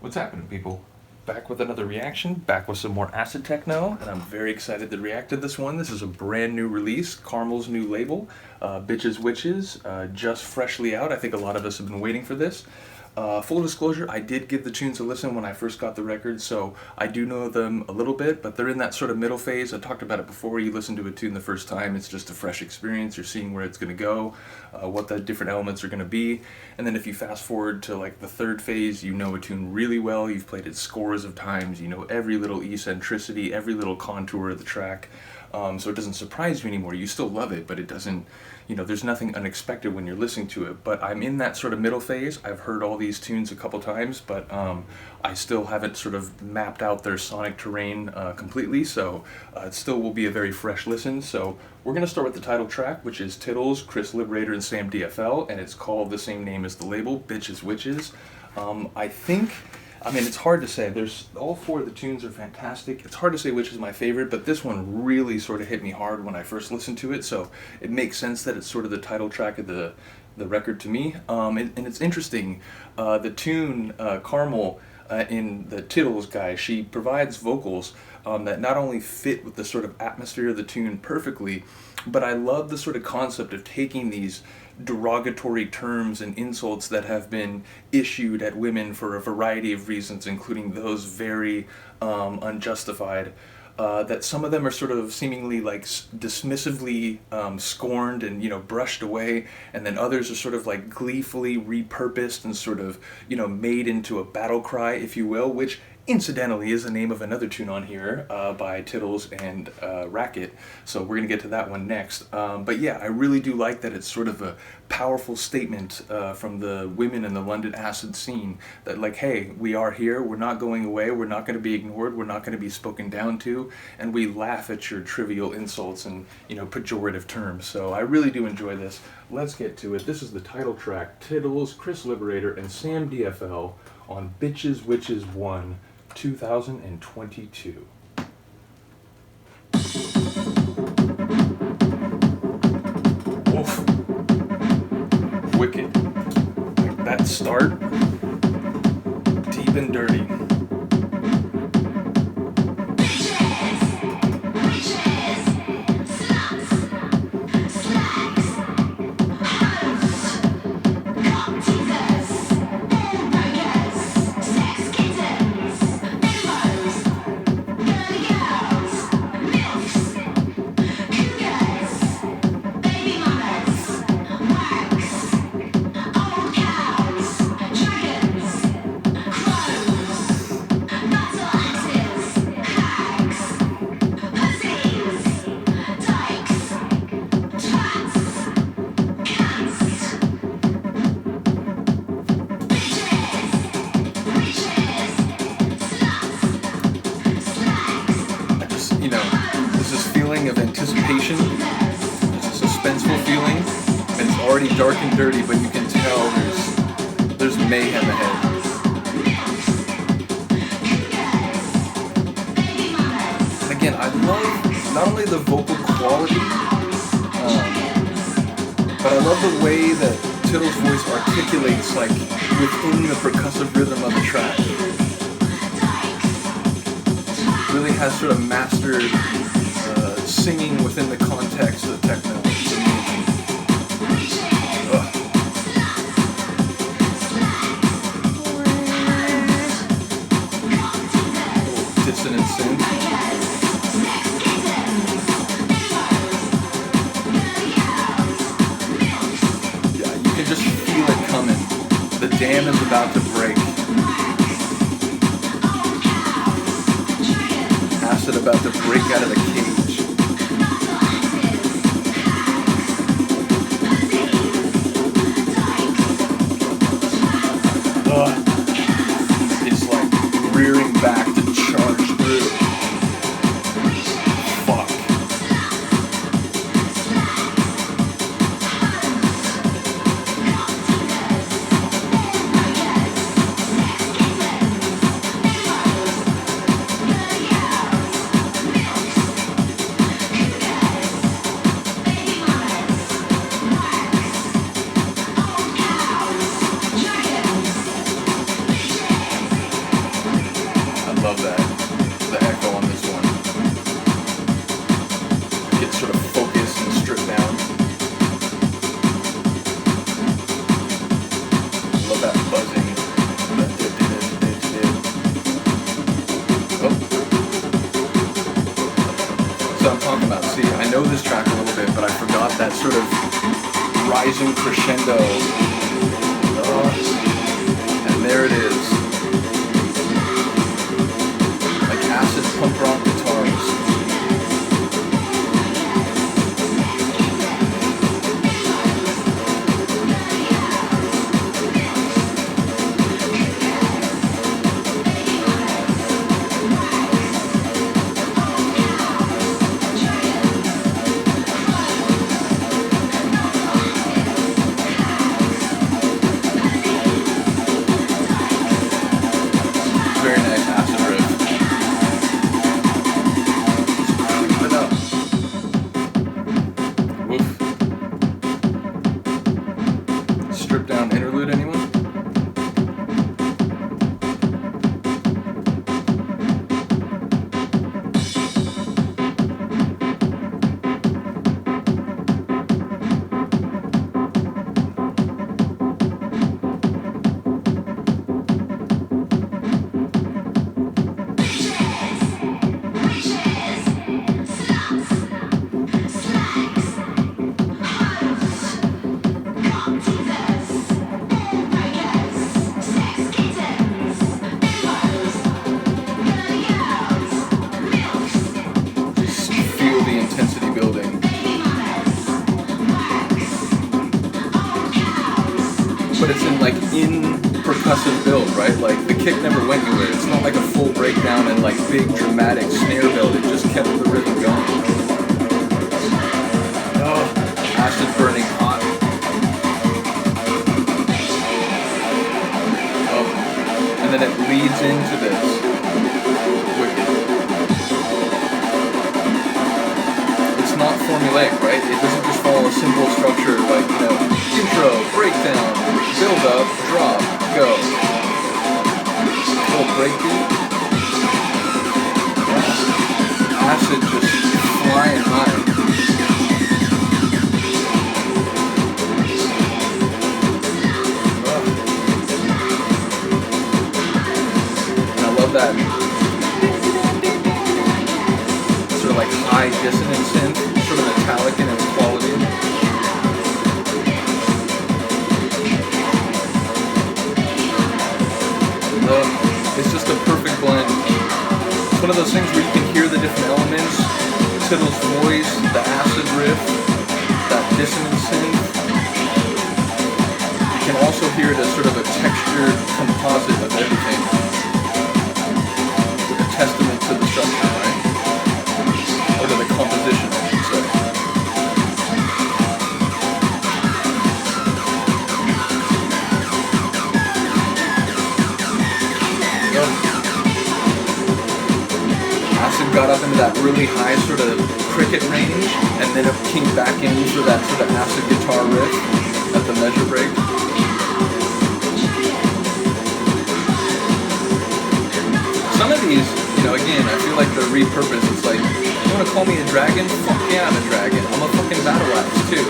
What's happening, people? Back with another reaction, back with some more acid-techno, and I'm very excited to react to this one. This is a brand new release, Carmel's new label, Bitches Witches, just freshly out. I think a lot of us have been waiting for this. Full disclosure, I did give the tunes a listen when I first got the record, so I do know them a little bit, but they're in that sort of middle phase. I talked about it before. You listen to a tune the first time, it's just a fresh experience. You're seeing where it's going to go, what the different elements are going to be, and then if you fast forward to like the third phase, you know a tune really well. You've played it scores of times. You know every little eccentricity, every little contour of the track. So it doesn't surprise you anymore. You still love it, but it doesn't, there's nothing unexpected when you're listening to it. But I'm in that sort of middle phase. I've heard all these tunes a couple times, but I still haven't sort of mapped out their sonic terrain completely, so it still will be a very fresh listen. So we're going to start with the title track, which is Tiddles, Chris Liberator, and Sam DFL, and it's called the same name as the label, Bitches Witches. I mean, it's hard to say. All four of the tunes are fantastic. It's hard to say which is my favorite, but this one really sort of hit me hard when I first listened to it, so it makes sense that it's sort of the title track of the record to me. And it's interesting, the tune, Carmel, in the Tiddles guy, she provides vocals that not only fit with the sort of atmosphere of the tune perfectly, but I love the sort of concept of taking these derogatory terms and insults that have been issued at women for a variety of reasons, including those very unjustified, that some of them are sort of seemingly like dismissively scorned and brushed away, and then others are sort of like gleefully repurposed and sort of made into a battle cry, if you will, which incidentally is the name of another tune on here by Tiddles and Racket, so we're going to get to that one next. But yeah, I really do like that it's sort of a powerful statement from the women in the London acid scene that like, hey, we are here, we're not going away, we're not going to be ignored, we're not going to be spoken down to, and we laugh at your trivial insults and pejorative terms. So I really do enjoy this. Let's get to it. This is the title track, Tiddles, Chris Liberator, and Sam DFL on Bitches Witches 1, 2022. Oof. Wicked. Like that start, deep and dirty. Of anticipation, it's a suspenseful feeling, and it's already dark and dirty, but you can tell there's mayhem ahead. And again, I love not only the vocal quality, but I love the way that Tiddles' voice articulates like within the percussive rhythm of the track. Really has sort of mastered singing within the context of the techno. It's amazing. Little dissonant synth. Yeah, you can just feel it coming. The dam is about to break. Acid about to break out of the cage. It's like rearing back to charge through. Fuck. love that. The echo on this one. Gets sort of focused and stripped down. Love that buzzing. Oh. So I'm talking about, see, I know this track a little bit, but I forgot that sort of rising crescendo. And there it is. Like acid punk rock guitars. Very nice acid riff. Keep it up. Woof. Stripped down interlude, anyone? But it's in percussive build, right? Like the kick never went anywhere. It's not like a full breakdown and like big dramatic snare build. It just kept the rhythm going. Oh, acid burning hot. Oh, and then it leads into this. Wicked. It's not formulaic, right? It doesn't just follow a simple structure like, intro, breakdown, build up, drop, go. Full breakbeat. Acid just flying high. And I love that sort of like high dissonant synth, sort of metallic in its quality. It's just a perfect blend. It's one of those things where you can hear the different elements. Tiddles' voice, the acid riff, that dissonant synth. You can also hear it as sort of a textured composite of everything. A testament to the structure, right? Or to the composition, I should say. Acid got up into that really high sort of cricket range, and then it came back in for that sort of acid guitar riff at the measure break. Some of these, again, I feel like they're repurposed. It's like, you want to call me a dragon? Fuck yeah, I'm a dragon. I'm a fucking battle axe too.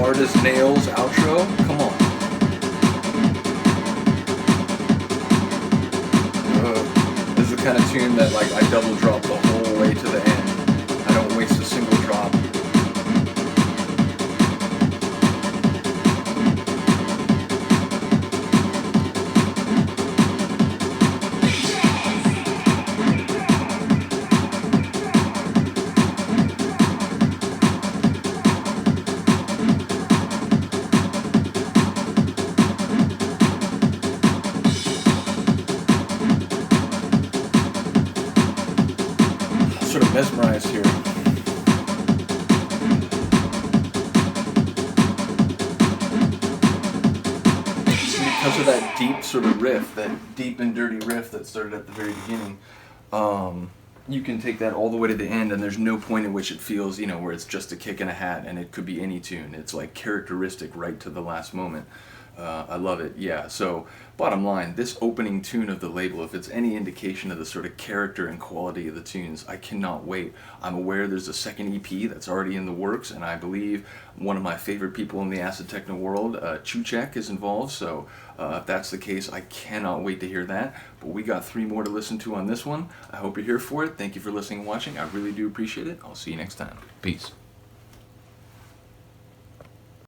Hard as nails outro, come on. This is the kind of tune that like I double drop the whole way to the end. I don't waste a single drop. Sort of mesmerized here. Because of that deep sort of riff, that deep and dirty riff that started at the very beginning, you can take that all the way to the end, and there's no point in which it feels, you know, where it's just a kick and a hat, and it could be any tune. It's like characteristic right to the last moment. I love it. Yeah. So, bottom line, this opening tune of the label, if it's any indication of the sort of character and quality of the tunes, I cannot wait. I'm aware there's a second EP that's already in the works, and I believe one of my favorite people in the acid techno world, Chuchek, is involved. So, if that's the case, I cannot wait to hear that. But we got 3 more to listen to on this one. I hope you're here for it. Thank you for listening and watching. I really do appreciate it. I'll see you next time. Peace.